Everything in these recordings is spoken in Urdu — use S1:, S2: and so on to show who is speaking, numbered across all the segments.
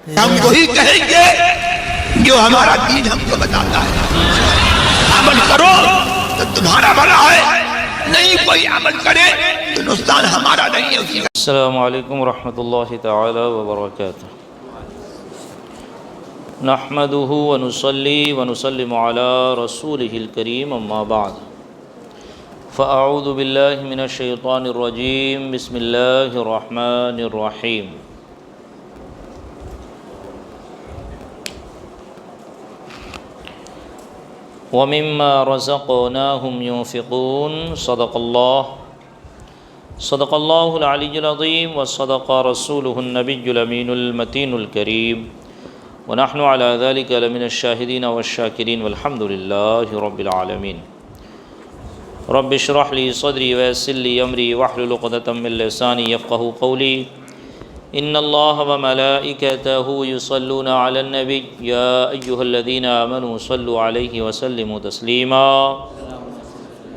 S1: ہم وہی کہیں گے جو ہمارا دین ہم کو بتاتا ہے، عمل کرو تو تمہارا بھلا ہے، نہیں کوئی عمل کرے تو نقصان ہمارا نہیں ہے اسی کا۔
S2: السلام علیکم ورحمۃ اللہ تعالی وبرکاتہ۔ نحمده ونصلي ونسلم على رسوله الكريم اما بعد فاعوذ باللہ من الشیطان الرجیم بسم اللہ الرحمن الرحیم۔ ومما رزقناهم ينفقون صدق اللہ العلی العظیم وصدق رسوله النبی الامین المتین الکریم ونحن على ذلك لمن الشاہدین والشاکرین والحمد للہ رب العالمین۔ رب اشرح لی صدری ویسر لی امری واحلل عقدۃ من لسانی یفقہوا قولی۔ ان اللہ وملائکتہ یصلون علی النبی یا ایہا الذین آمنوا صلوا علیہ وسلموا تسلیما۔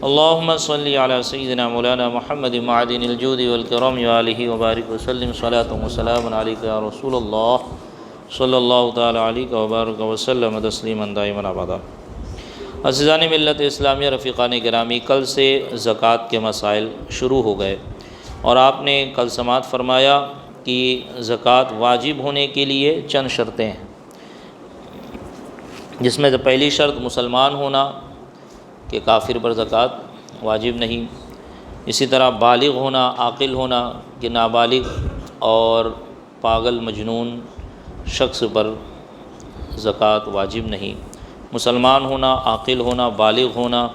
S2: اللہم صلی علی سیدنا مولانا محمد معدن الجود والکرم وآلہ وبارک وسلم صلاۃ وسلام علیک یا رسول اللہ صلی اللہ تعالی علیہ وبارک وسلم تسلیما دائما ابدا۔ عزیزان ملت اسلامیہ، رفیقان گرامی، کل سے زکوٰۃ کے مسائل شروع ہو گئے اور آپ نے کل سماعت فرمایا کہ زکوٰۃ واجب ہونے کے لیے چند شرطیں ہیں، جس میں پہلی شرط مسلمان ہونا کہ کافر پر زکوٰۃ واجب نہیں، اسی طرح بالغ ہونا، عاقل ہونا کہ نابالغ اور پاگل مجنون شخص پر زکوٰۃ واجب نہیں، مسلمان ہونا، عاقل ہونا، بالغ ہونا،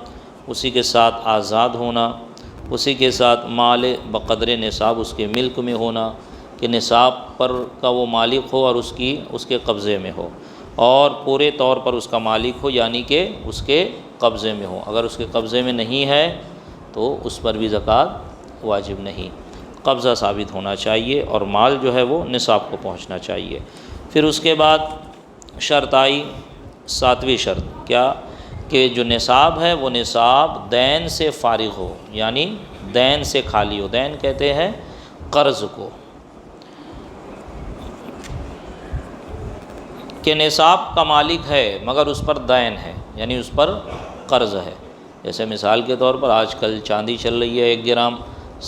S2: اسی کے ساتھ آزاد ہونا، اسی کے ساتھ مال بقدر نصاب اس کے ملک میں ہونا کہ نصاب پر کا وہ مالک ہو اور اس کے قبضے میں ہو، اور پورے طور پر اس کا مالک ہو یعنی کہ اس کے قبضے میں ہو۔ اگر اس کے قبضے میں نہیں ہے تو اس پر بھی زکوٰۃ واجب نہیں، قبضہ ثابت ہونا چاہیے اور مال جو ہے وہ نصاب کو پہنچنا چاہیے۔ پھر اس کے بعد شرط آئی، ساتویں شرط، کیا کہ جو نصاب ہے وہ نصاب دین سے فارغ ہو، یعنی دین سے خالی ہو۔ دین کہتے ہیں قرض کو، کہ نصاب کا مالک ہے مگر اس پر دین ہے، یعنی اس پر قرض ہے۔ جیسے مثال کے طور پر آج کل چاندی چل رہی ہے 1 گرام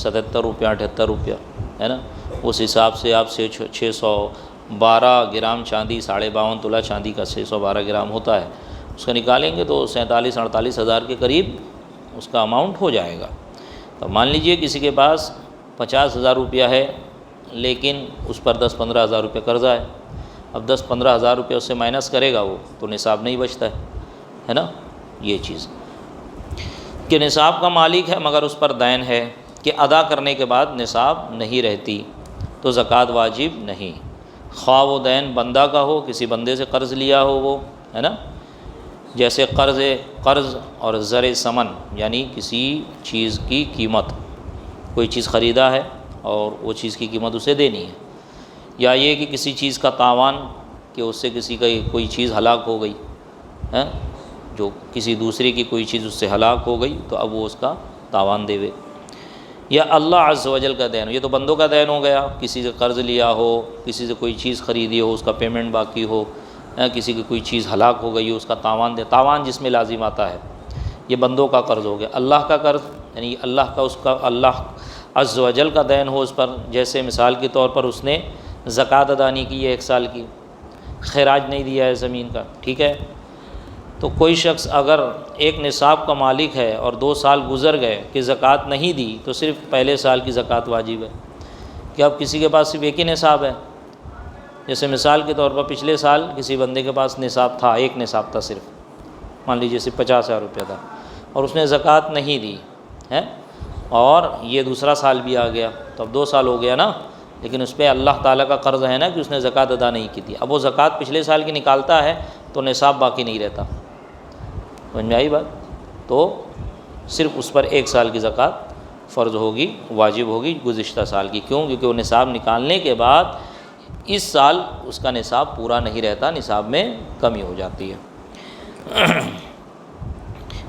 S2: 77 روپیہ 78 روپیہ، ہے نا، اس حساب سے آپ سے 612 گرام چاندی، 52.5 تولہ چاندی کا 612 گرام ہوتا ہے، اس کا نکالیں گے تو 47-48 ہزار کے قریب اس کا اماؤنٹ ہو جائے گا۔ تو مان لیجئے کسی کے پاس 50,000 روپیہ ہے لیکن اس پر 10-15 ہزار روپیہ قرضہ ہے، اب 10-15 ہزار روپیہ اس سے مائنس کرے گا وہ تو نصاب نہیں بچتا ہے نا۔ یہ چیز کہ نصاب کا مالک ہے مگر اس پر دین ہے کہ ادا کرنے کے بعد نصاب نہیں رہتی تو زکوٰۃ واجب نہیں، خواہ وہ دین بندہ کا ہو، کسی بندے سے قرض لیا ہو وہ، ہے نا، جیسے قرض اور زر ثمن یعنی کسی چیز کی قیمت، کوئی چیز خریدا ہے اور وہ چیز کی قیمت اسے دینی ہے، یا یہ کہ کسی چیز کا تاوان کہ اس سے کسی کا کوئی چیز ہلاک ہو گئی ہے، جو کسی دوسرے کی کوئی چیز اس سے ہلاک ہو گئی تو اب وہ اس کا تاوان دے، یا اللہ عز و جل کا دین ہو، یہ تو بندوں کا دین ہو گیا، کسی سے قرض لیا ہو، کسی سے کوئی چیز خریدی ہو اس کا پیمنٹ باقی ہو، کسی کی کوئی چیز ہلاک ہو گئی ہو اس کا تاوان دے، تاوان جس میں لازم آتا ہے، یہ بندوں کا قرض ہو گیا۔ اللہ کا قرض یعنی اللہ عز و جل کا دین ہو اس پر، جیسے مثال کے طور پر اس نے زکوٰۃ ادا نہیں کی ہے 1 سال کی، خراج نہیں دیا ہے زمین کا، ٹھیک ہے، تو کوئی شخص اگر ایک نصاب کا مالک ہے اور 2 سال گزر گئے کہ زکوٰۃ نہیں دی تو صرف پہلے سال کی زکوٰۃ واجب ہے۔ کہ اب کسی کے پاس صرف ایک ہی نصاب ہے، جیسے مثال کے طور پر پچھلے سال کسی بندے کے پاس نصاب تھا، ایک نصاب تھا صرف، مان لیجیے صرف 50,000 روپیہ تھا اور اس نے زکوٰۃ نہیں دی ہے، اور یہ دوسرا سال بھی آ گیا تو اب 2 سال ہو گیا نا، لیکن اس پہ اللہ تعالیٰ کا قرض ہے نا کہ اس نے زکوٰۃ ادا نہیں کی تھی، اب وہ زکوٰۃ پچھلے سال کی نکالتا ہے تو نصاب باقی نہیں رہتا، سمجھ میں آئی بات؟ تو صرف اس پر 1 سال کی زکوٰۃ فرض ہوگی، واجب ہوگی گزشتہ سال کی، کیوں؟ کیونکہ وہ نصاب نکالنے کے بعد اس سال اس کا نصاب پورا نہیں رہتا، نصاب میں کمی ہو جاتی ہے۔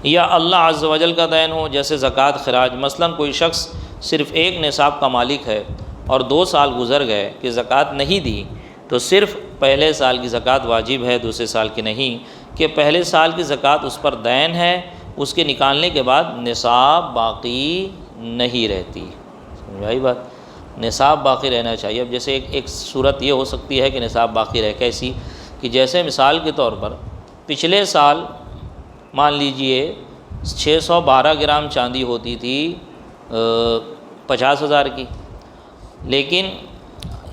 S2: یا اللہ عز و جل کا دین ہو، جیسے زکوٰۃ خراج، مثلا کوئی شخص صرف 1 نصاب کا مالک ہے اور 2 سال گزر گئے کہ زکوٰۃ نہیں دی تو صرف پہلے سال کی زکوٰۃ واجب ہے دوسرے سال کی نہیں، کہ پہلے سال کی زکوٰۃ اس پر دین ہے، اس کے نکالنے کے بعد نصاب باقی نہیں رہتی۔ سمجھائی بات؟ نصاب باقی رہنا چاہیے۔ اب جیسے ایک صورت یہ ہو سکتی ہے کہ نصاب باقی رہے، کیسی؟ کہ جیسے مثال کے طور پر پچھلے سال مان لیجئے 612 گرام چاندی ہوتی تھی 50,000 کی، لیکن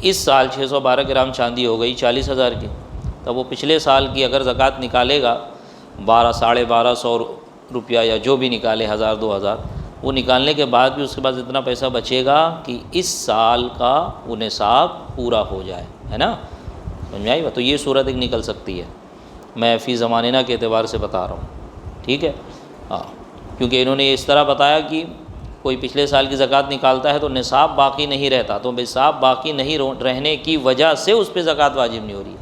S2: اس سال 612 گرام چاندی ہو گئی 40,000 کی، تب وہ پچھلے سال کی اگر زکوٰۃ نکالے گا 1200 روپیہ یا جو بھی نکالے 1000 2000، وہ نکالنے کے بعد بھی اس کے بعد اتنا پیسہ بچے گا کہ اس سال کا وہ نصاب پورا ہو جائے، ہے نا؟ سمجھ میں آئی بات؟ تو یہ صورت ایک نکل سکتی ہے، میں فی زمانہ کے اعتبار سے بتا رہا ہوں، ٹھیک ہے؟ ہاں، کیونکہ انہوں نے اس طرح بتایا کہ کوئی پچھلے سال کی زکوٰۃ نکالتا ہے تو نصاب باقی نہیں رہتا، تو نصاب باقی نہیں رہنے کی وجہ سے اس پہ زکوٰۃ واجب نہیں ہو رہی۔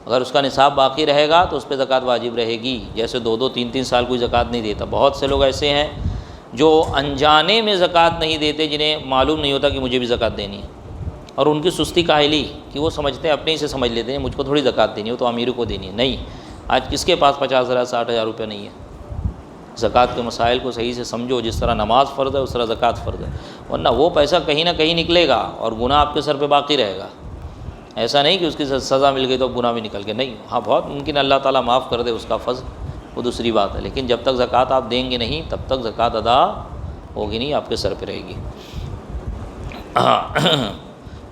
S2: اگر اس کا نصاب باقی رہے گا تو اس پہ زکوٰۃ واجب رہے گی۔ جیسے 2 3 سال کوئی زکوٰۃ نہیں دیتا، بہت سے لوگ ایسے ہیں جو انجانے میں زکوٰۃ نہیں دیتے، جنہیں معلوم نہیں ہوتا کہ مجھے بھی زکوٰۃ دینی ہے، اور ان کی سستی کاہلی کہ وہ سمجھتے ہیں، اپنے ہی سے سمجھ لیتے ہیں مجھ کو تھوڑی زکوٰۃ دینی ہے، وہ تو امیروں کو دینی ہے۔ نہیں، آج کس کے پاس 50,000 60,000 روپے نہیں ہے؟ زکوٰۃ کے مسائل کو صحیح سے سمجھو، جس طرح نماز فرض ہے اس طرح زکوٰۃ فرض ہے، ورنہ وہ پیسہ کہیں نہ کہیں نکلے گا اور گناہ آپ کے سر پہ باقی رہے گا۔ ایسا نہیں کہ اس کی سزا مل گئی تو گناہ بھی نکل گئے، نہیں، ہاں بہت ممکن اللہ تعالیٰ معاف کر دے، اس کا فضل وہ دوسری بات ہے، لیکن جب تک زکوٰۃ آپ دیں گے نہیں تب تک زکوٰۃ ادا ہوگی نہیں، آپ کے سر پہ رہے گی۔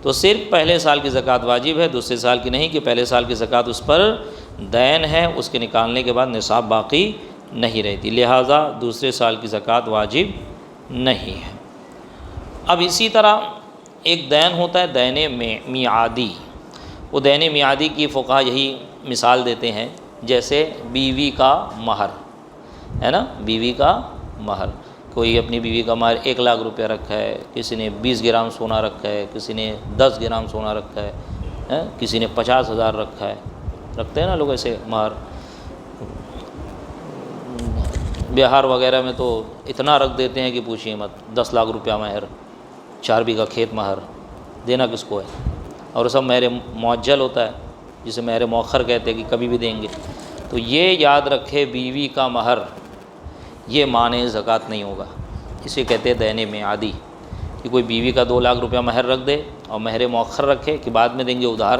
S2: تو صرف پہلے سال کی زکوٰۃ واجب ہے، دوسرے سال کی نہیں، کہ پہلے سال کی زکوٰۃ اس پر دین ہے، اس کے نکالنے کے بعد نصاب باقی نہیں رہتی، لہٰذا دوسرے سال کی زکوٰۃ واجب نہیں ہے۔ اب اسی طرح ایک دین ہوتا ہے دین میعادی، وہ دین میعادی کی فقہا یہی مثال دیتے ہیں، جیسے بیوی کا مہر ہے نا، بیوی کا مہر، کوئی اپنی بیوی کا مہر 1 لاکھ روپیہ رکھا ہے، کسی نے 20 گرام سونا رکھا ہے، کسی نے 10 گرام سونا رکھا ہے، کسی نے 50,000 رکھا ہے، رکھتے ہیں نا لوگ ایسے مہر۔ بہار وغیرہ میں تو اتنا رکھ دیتے ہیں کہ پوچھیے مت، 10 لاکھ روپیہ مہر، 4 بیگھہ کھیت مہر، دینا کس کو ہے؟ اور سب مہر معجل ہوتا ہے، جسے مہر مؤخر کہتے ہیں کہ کبھی بھی دیں گے۔ تو یہ یاد رکھے بیوی کا مہر یہ مانع زکوٰۃ نہیں ہوگا، اسے کہتے ہیں دین میعادی، کہ کوئی بیوی کا 2 لاکھ روپیہ مہر رکھ دے اور مہر مؤخر رکھے کہ بعد میں دیں گے ادھار،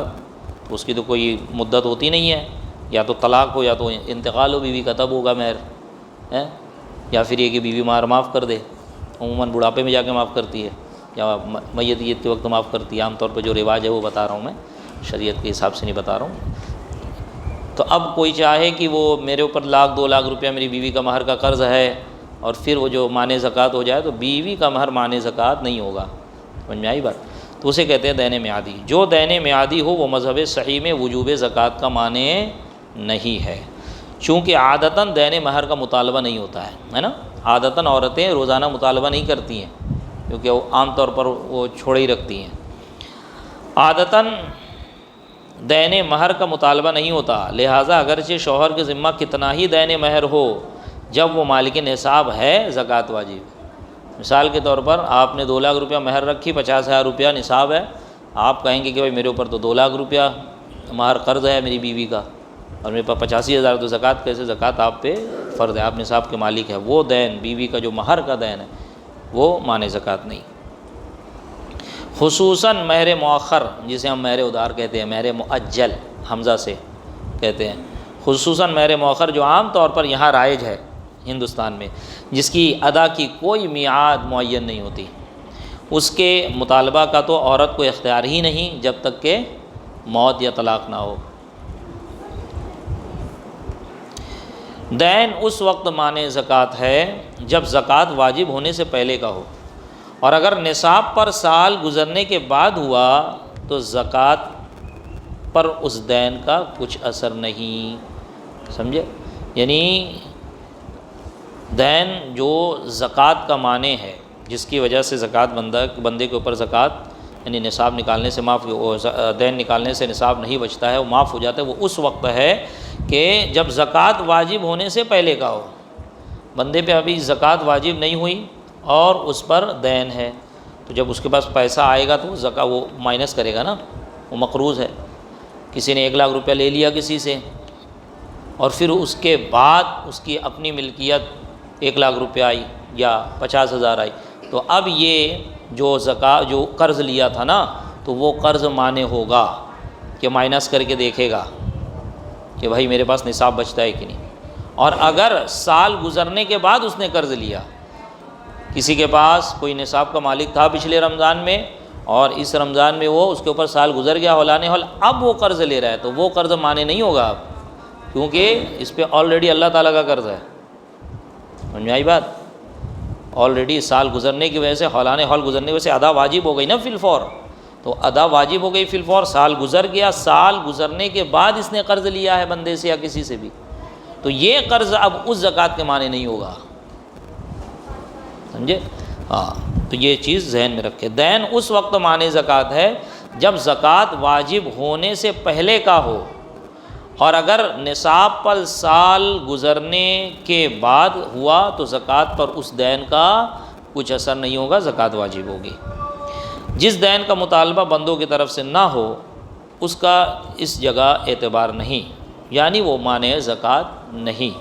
S2: تو اس کی تو کوئی مدت ہوتی نہیں ہے، یا تو طلاق ہو یا تو انتقال ہو بیوی کا، تب ہوگا مہر، یا پھر یہ کہ بیوی مہر معاف کر دے، عموماً بڑھاپے میں جا کے معاف کرتی ہے یا میت کے وقت معاف کرتی ہے، عام طور پہ جو رواج ہے وہ بتا رہا ہوں میں، شریعت کے حساب سے نہیں بتا رہا ہوں۔ تو اب کوئی چاہے کہ وہ میرے اوپر 2 لاکھ روپیہ میری بیوی کا مہر کا قرض ہے، اور پھر وہ جو مانع زکوٰۃ ہو جائے، تو بیوی کا مہر مانع زکوٰۃ نہیں ہوگا، سمجھ میں آئی بات؟ تو اسے کہتے ہیں دین میعادی۔ جو دین میعادی ہو وہ مذہب صحیح میں وجوب زکوٰۃ کا مانع نہیں ہے، چونکہ عادتاً دین مہر کا مطالبہ نہیں ہوتا ہے نا، عادتاً عورتیں روزانہ مطالبہ نہیں کرتی ہیں، کیونکہ وہ عام طور پر وہ چھوڑے ہی رکھتی ہیں، عادتاً دین مہر کا مطالبہ نہیں ہوتا، لہٰذا اگرچہ شوہر کے ذمہ کتنا ہی دین مہر ہو، جب وہ مالک نصاب ہے زکوٰۃ واجب۔ مثال کے طور پر آپ نے 2 لاکھ روپیہ مہر رکھی، 50,000 روپیہ نصاب ہے، آپ کہیں گے کہ بھائی میرے اوپر تو 2 لاکھ روپیہ مہر قرض ہے میری بیوی کا، اور میرے پاس 85,000 تو زکوٰۃ کیسے؟ زکوٰۃ آپ پہ فرض ہے، آپ نصاب کے مالک ہے، وہ دین بیوی کا جو مہر کا دین ہے وہ مانع زکوٰۃ نہیں۔ خصوصاً مہر مؤخر، جسے ہم مہر ادھار کہتے ہیں، مہر مؤجل حمزہ سے کہتے ہیں، خصوصاً مہر مؤخر جو عام طور پر یہاں رائج ہے ہندوستان میں، جس کی ادا کی کوئی میعاد معین نہیں ہوتی، اس کے مطالبہ کا تو عورت کو اختیار ہی نہیں جب تک کہ موت یا طلاق نہ ہو۔ دین اس وقت مانع زکوٰۃ ہے جب زکوٰۃ واجب ہونے سے پہلے کا ہو، اور اگر نصاب پر سال گزرنے کے بعد ہوا تو زکوٰۃ پر اس دین کا کچھ اثر نہیں، سمجھے؟ یعنی دین جو زکوٰۃ کا مانع ہے، جس کی وجہ سے زکوٰۃ بندے کے اوپر زکوٰۃ یعنی نصاب نکالنے سے معاف، دین نکالنے سے نصاب نہیں بچتا ہے، وہ معاف ہو جاتا ہے، وہ اس وقت ہے کہ جب زکوٰۃ واجب ہونے سے پہلے کا ہو، بندے پہ ابھی زکوٰۃ واجب نہیں ہوئی اور اس پر دین ہے، تو جب اس کے پاس پیسہ آئے گا تو وہ مائنس کرے گا نا، وہ مقروض ہے کسی نے 1 لاکھ روپیہ لے لیا کسی سے، اور پھر اس کے بعد اس کی اپنی ملکیت 1 لاکھ روپیہ آئی یا 50,000 آئی، تو اب یہ جو جو قرض لیا تھا نا، تو وہ قرض مانے ہوگا کہ مائنس کر کے دیکھے گا کہ بھائی میرے پاس نصاب بچتا ہے کہ نہیں۔ اور اگر سال گزرنے کے بعد اس نے قرض لیا، کسی کے پاس کوئی نصاب کا مالک تھا پچھلے رمضان میں، اور اس رمضان میں وہ اس کے اوپر سال گزر گیا ہولانے ہول، اب وہ قرض لے رہا ہے، تو وہ قرض مانے نہیں ہوگا اب، کیونکہ اس پہ آلریڈی اللہ تعالیٰ کا قرض ہے۔ سمجھ میں آئی بات؟ آلریڈی سال گزرنے کی وجہ سے، ہولانے ہول گزرنے کی وجہ سے ادا واجب ہو گئی نا فی الفور، تو ادا واجب ہو گئی فی الفور، سال گزر گیا، سال گزرنے کے بعد اس نے قرض لیا ہے بندے سے یا کسی سے بھی، تو یہ قرض اب اس زکوٰۃ کے معنی نہیں ہوگا، سمجھے؟ ہاں، تو یہ چیز ذہن میں رکھے۔ دین اس وقت معنی زکوٰۃ ہے جب زکوٰۃ واجب ہونے سے پہلے کا ہو، اور اگر نصاب پر سال گزرنے کے بعد ہوا تو زکوٰۃ پر اس دین کا کچھ اثر نہیں ہوگا، زکوٰۃ واجب ہوگی۔ جس دین کا مطالبہ بندوں کی طرف سے نہ ہو اس کا اس جگہ اعتبار نہیں، یعنی وہ معنی زکوٰۃ نہیں۔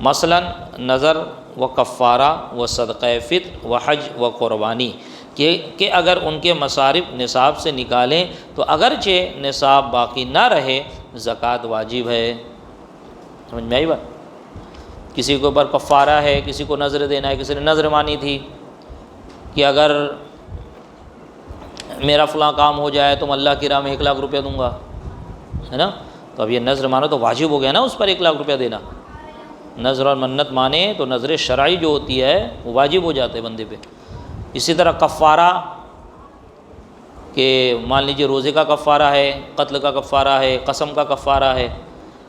S2: مثلا نظر و کفارہ و صدقہ فطر و حج و قربانی، کہ اگر ان کے مصارف نصاب سے نکالیں تو اگرچہ نصاب باقی نہ رہے زکوٰۃ واجب ہے۔ سمجھ میں آئی بات؟ کسی کے اوپر کفارہ ہے، کسی کو نذر دینا ہے، کسی نے نذر مانی تھی کہ اگر میرا فلاں کام ہو جائے تو میں اللہ کی راہ میں 1 لاکھ روپیہ دوں گا، ہے نا؟ تو اب یہ نذر مانو تو واجب ہو گیا نا اس پر 1 لاکھ روپیہ دینا۔ نذر اور منت مانے تو نذر شرعی جو ہوتی ہے وہ واجب ہو جاتے بندے پہ۔ اسی طرح کفارہ، کہ مان لیجیے روزے کا کفارہ ہے، قتل کا کفارہ ہے، قسم کا کفارہ ہے،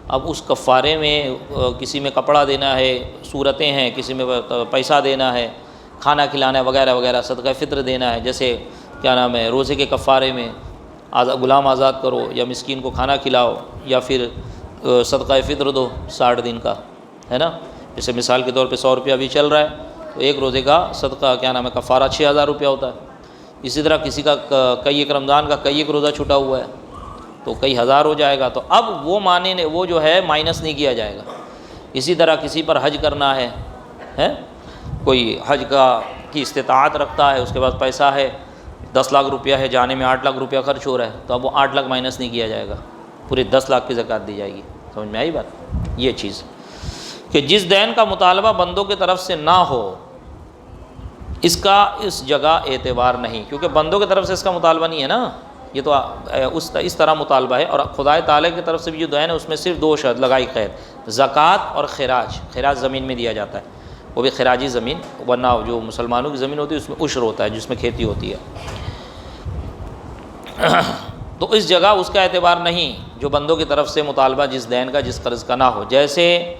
S2: اب اس کفارے میں کسی میں کپڑا دینا ہے، صورتیں ہیں، کسی میں پیسہ دینا ہے، کھانا کھلانا ہے وغیرہ وغیرہ، صدقہ فطر دینا ہے، جیسے کیا نام ہے روزے کے کفارے میں غلام آزاد کرو یا مسکین کو کھانا کھلاؤ، یا پھر صدقہ فطر دو 60 دن کا، ہے نا؟ جیسے مثال کے طور پہ 100 روپیہ ابھی چل رہا ہے تو ایک روزے کا صدقہ کیا نام ہے کفارہ 6,000 روپیہ ہوتا ہے۔ اسی طرح کسی کا کئی ایک رمضان کا کئی ایک روزہ چھٹا ہوا ہے تو کئی ہزار ہو جائے گا، تو اب وہ معنی وہ جو ہے مائنس نہیں کیا جائے گا۔ اسی طرح کسی پر حج کرنا ہے، کوئی حج کی استطاعت رکھتا ہے، اس کے پاس پیسہ ہے 10 لاکھ روپیہ ہے، جانے میں 8 لاکھ روپیہ خرچ ہو رہا ہے، تو اب وہ 8 لاکھ مائنس نہیں کیا جائے گا، پورے 10 لاکھ کی زکوٰۃ دی جائے گی۔ سمجھ میں آئی بات؟ یہ چیز کہ جس دین کا مطالبہ بندوں کی طرف سے نہ ہو اس کا اس جگہ اعتبار نہیں، کیونکہ بندوں کی طرف سے اس کا مطالبہ نہیں ہے نا، یہ تو اس طرح مطالبہ ہے۔ اور خدا تعالیٰ کی طرف سے بھی جو دین ہے اس میں صرف 2 شرط لگائی قید، زکوٰۃ اور خراج۔ خراج زمین میں دیا جاتا ہے، وہ بھی خراجی زمین، ورنہ جو مسلمانوں کی زمین ہوتی ہے اس میں عشر ہوتا ہے جس میں کھیتی ہوتی ہے، تو اس جگہ اس کا اعتبار نہیں جو بندوں کی طرف سے مطالبہ جس دین کا جس قرض کا نہ ہو، جیسے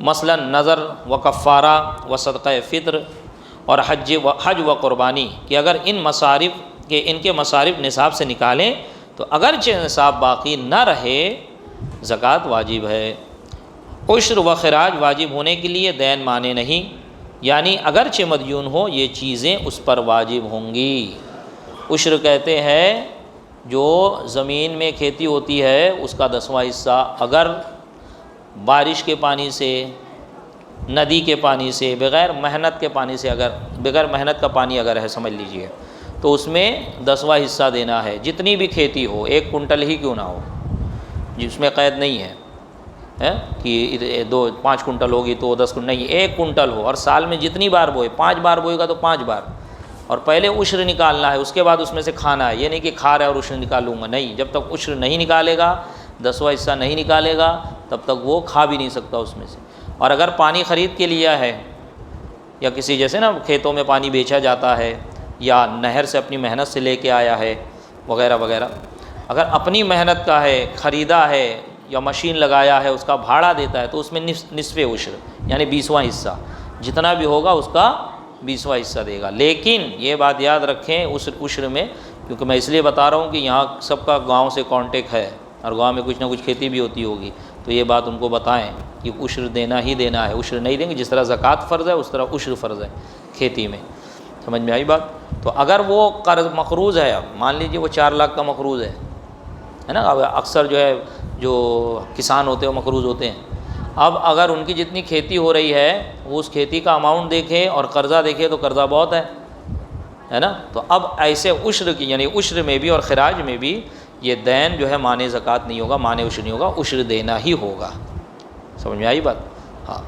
S2: مثلا نظر و کفارہ و صدقہ فطر اور حج و قربانی، کہ اگر ان کے مصارف نصاب سے نکالیں تو اگرچہ نصاب باقی نہ رہے زکوٰۃ واجب ہے۔ عشر و خراج واجب ہونے کے لیے دین مانے نہیں، یعنی اگرچہ مدیون ہو یہ چیزیں اس پر واجب ہوں گی۔ عشر کہتے ہیں جو زمین میں کھیتی ہوتی ہے اس کا 10واں حصہ، اگر بارش کے پانی سے، ندی کے پانی سے، بغیر محنت کے پانی سے، اگر بغیر محنت کا پانی اگر ہے سمجھ لیجئے، تو اس میں 10واں حصہ دینا ہے، جتنی بھی کھیتی ہو، 1 کنٹل ہی کیوں نہ ہو، جس میں قید نہیں ہے کہ 5 کنٹل ہوگی تو 10 کنٹل، نہیں، 1 کنٹل ہو، اور سال میں جتنی بار بوئے، 5 بار بوئے گا تو 5 بار، اور پہلے عشر نکالنا ہے، اس کے بعد اس میں سے کھانا ہے، یہ نہیں کہ کھا رہا ہے اور عشر نکالوں گا، نہیں، جب تک عشر نہیں نکالے گا، 10واں حصہ نہیں نکالے گا تب تک وہ کھا بھی نہیں سکتا اس میں سے۔ اور اگر پانی خرید کے لیا ہے، یا کسی جیسے نا کھیتوں میں پانی بیچا جاتا ہے، یا نہر سے اپنی محنت سے لے کے آیا ہے وغیرہ وغیرہ، اگر اپنی محنت کا ہے، خریدا ہے یا مشین لگایا ہے، اس کا بھاڑا دیتا ہے، تو اس میں نصف عشر یعنی 20واں حصہ، جتنا بھی ہوگا اس کا 20واں حصہ دے گا۔ لیکن یہ بات یاد رکھیں اس عشر میں، کیونکہ میں اس لیے بتا رہا ہوں کہ یہاں سب کا گاؤں سے کانٹیکٹ ہے اور گاؤں میں کچھ نہ کچھ کھیتی بھی ہوتی ہوگی، تو یہ بات ان کو بتائیں کہ عشر دینا ہی دینا ہے، عشر نہیں دیں گے، جس طرح زکوٰۃ فرض ہے اس طرح عشر فرض ہے کھیتی میں۔ سمجھ میں آئی بات؟ تو اگر وہ قرض مقروض ہے، اب مان لیجیے وہ 4 لاکھ کا مقروض ہے، ہے نا. اب اکثر جو ہے جو کسان ہوتے ہیں وہ مقروض ہوتے ہیں. اب اگر ان کی جتنی کھیتی ہو رہی ہے وہ اس کھیتی کا اماؤنٹ دیکھیں اور قرضہ دیکھیں تو قرضہ بہت ہے نا. تو اب ایسے عشر کی یعنی عشر میں بھی اور خراج میں بھی یہ دین جو ہے مانع زکوٰۃ نہیں ہوگا, مانع عشر نہیں ہوگا, عشر دینا ہی ہوگا. سمجھ میں آئی بات؟ ہاں.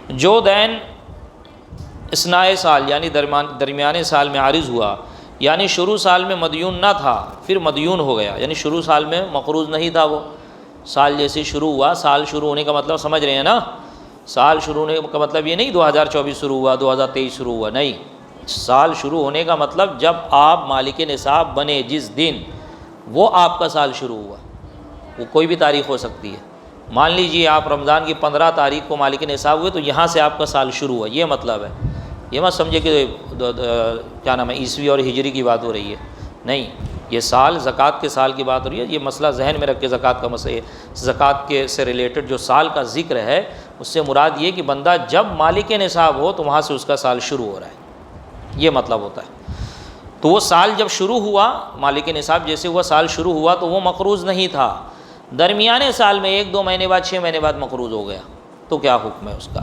S2: جو دین اثنائے سال یعنی درمیانے سال میں عارض ہوا, یعنی شروع سال میں مدیون نہ تھا پھر مدیون ہو گیا, یعنی شروع سال میں مقروض نہیں تھا, وہ سال جیسے شروع ہوا, سال شروع ہونے کا مطلب سمجھ رہے ہیں نا, سال شروع ہونے کا مطلب یہ نہیں 2024 شروع ہوا 2023 شروع ہوا, نہیں. سال شروع ہونے کا مطلب جب آپ مالک نصاب بنے جس دن, وہ آپ کا سال شروع ہوا. وہ کوئی بھی تاریخ ہو سکتی ہے. مان لیجئے آپ رمضان کی 15 تاریخ کو مالک نصاب ہوئے تو یہاں سے آپ کا سال شروع ہوا, یہ مطلب ہے. یہ مت سمجھے کہ کیا نام ہے عیسوی اور ہجری کی بات ہو رہی ہے, نہیں. یہ سال زکوٰۃ کے سال کی بات ہو رہی ہے. یہ مسئلہ ذہن میں رکھ کے زکوٰۃ کا مسئلہ, زکوٰۃ کے سے ریلیٹڈ جو سال کا ذکر ہے اس سے مراد یہ کہ بندہ جب مالک نصاب ہو تو وہاں سے اس کا سال شروع ہو رہا ہے, یہ مطلب ہوتا ہے. تو وہ سال جب شروع ہوا مالک نصاب جیسے ہوا سال شروع ہوا تو وہ مقروض نہیں تھا. درمیانے سال میں 1-2 مہینے بعد 6 مہینے بعد مقروض ہو گیا تو کیا حکم ہے اس کا؟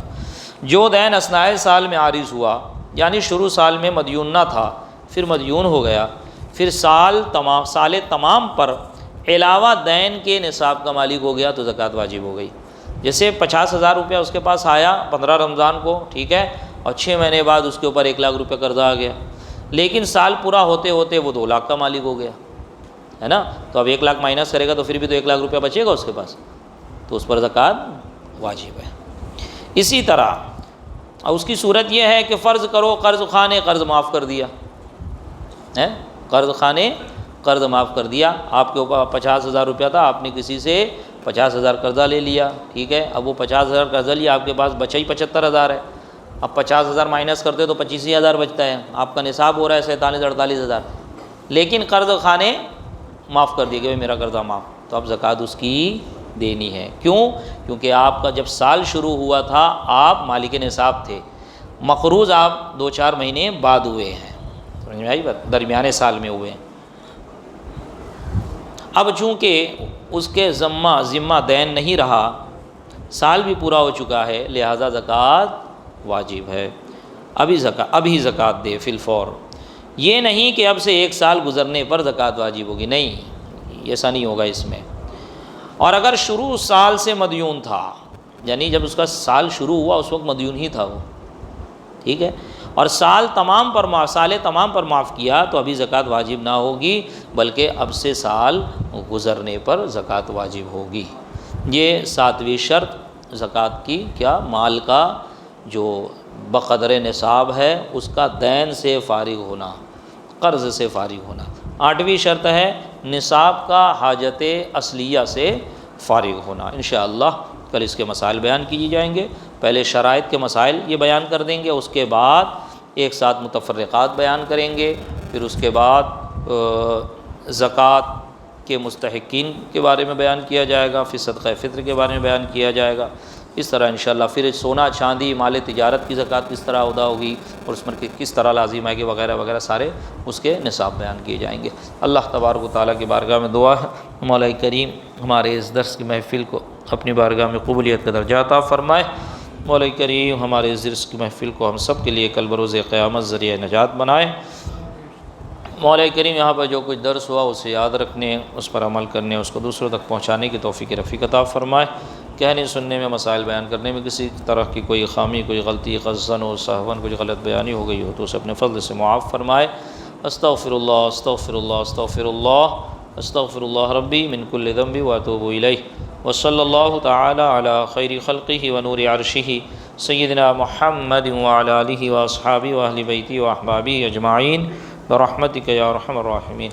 S2: جو دین اثنائے سال میں عارض ہوا یعنی شروع سال میں مدیون نہ تھا پھر مدیون ہو گیا, پھر سال تمام پر علاوہ دین کے نصاب کا مالک ہو گیا تو زکوٰۃ واجب ہو گئی. جیسے 50,000 روپیہ اس کے پاس آیا 15 رمضان کو, ٹھیک ہے, اور 6 مہینے بعد اس کے اوپر 1 لاکھ روپے قرضہ آ گیا, لیکن سال پورا ہوتے ہوتے وہ 2 لاکھ کا مالک ہو گیا, ہے نا. تو اب 1 لاکھ مائنس کرے گا تو پھر بھی تو 1 لاکھ روپیہ بچے گا اس کے پاس, تو اس پر زکوٰۃ واجب ہے. اسی طرح اس کی صورت یہ ہے کہ فرض کرو قرض خواہ نے قرض معاف کر دیا ہے, قرض خواہ نے قرض معاف کر دیا. آپ کے اوپر 50,000 روپیہ تھا, آپ نے کسی سے 50,000 قرضہ لے لیا, ٹھیک ہے. اب وہ 50,000 قرضہ لیا, آپ کے پاس بچا ہی 75,000 ہے. اب 50,000 مائنس کرتے تو 25,000 بچتا ہے, آپ کا نصاب ہو رہا ہے 47-48,000, لیکن قرض خواہ نے معاف کر دیا کہ میرا قرضہ معاف, تو اب زکوٰۃ اس کی دینی ہے. کیوں؟ کیونکہ آپ کا جب سال شروع ہوا تھا آپ مالک نصاب تھے, مقروض آپ 2-4 مہینے بعد ہوئے ہیں, سمجھ میں آئی بات, درمیانے سال میں ہوئے ہیں. اب چونکہ اس کے ذمہ دین نہیں رہا, سال بھی پورا ہو چکا ہے, لہذا زکوٰۃ واجب ہے. ابھی زکوٰۃ دے فی الفور. یہ نہیں کہ اب سے 1 سال گزرنے پر زکوٰۃ واجب ہوگی, نہیں, ایسا نہیں ہوگا اس میں. اور اگر شروع سال سے مدیون تھا, یعنی جب اس کا سال شروع ہوا اس وقت مدیون ہی تھا وہ, ٹھیک ہے, اور سال تمام پر معاف کیا تو ابھی زکوٰۃ واجب نہ ہوگی, بلکہ اب سے سال گزرنے پر زکوٰۃ واجب ہوگی. یہ 7ویں شرط زکوٰۃ کی, کیا؟ مال کا جو بقدر نصاب ہے اس کا دین سے فارغ ہونا, قرض سے فارغ ہونا. 8ویں شرط ہے نصاب کا حاجت اصلیہ سے فارغ ہونا. انشاءاللہ کل اس کے مسائل بیان کیے جائیں گے. پہلے شرائط کے مسائل یہ بیان کر دیں گے, اس کے بعد ایک ساتھ متفرقات بیان کریں گے, پھر اس کے بعد زکوٰۃ کے مستحقین کے بارے میں بیان کیا جائے گا, پھر صدقہ فطر کے بارے میں بیان کیا جائے گا. اس طرح انشاءاللہ پھر سونا چاندی مال تجارت کی زکوٰۃ کس طرح ادا ہوگی اور اس میں کس طرح لازم ہے کہ وغیرہ وغیرہ سارے اس کے نصاب بیان کیے جائیں گے. اللہ تبارک و تعالیٰ کی بارگاہ میں دعا ہے مولا کریم ہمارے اس درس کی محفل کو اپنی بارگاہ میں قبولیت کا درجہ عطا فرمائے. مولا کریم ہمارے اس درس کی محفل کو ہم سب کے لیے کل بروز قیامت ذریعہ نجات بنائے. مولا کریم یہاں پر جو کچھ درس ہوا اسے یاد رکھنے, اس پر عمل کرنے, اس کو دوسروں تک پہنچانے کی توفیق رفیق عطا فرمائے. کہنے سننے میں مسائل بیان کرنے میں کسی طرح کی کوئی خامی, کوئی غلطی, قصداً و سہواً کچھ غلط بیانی ہو گئی ہو تو اسے اپنے فضل سے معاف فرمائے. استغفر اللہ استغفر اللہ استغفر اللہ استغفر اللہ ربی من کل ذنب واتوب الیہ. وصلی اللہ تعالی علی خیر خلقہ ونور عرشہ سیدنا محمد وعلی آلہ واصحابہ واہل بیتہ واحبابہ اجمعین برحمتک یا ارحم الراحمین.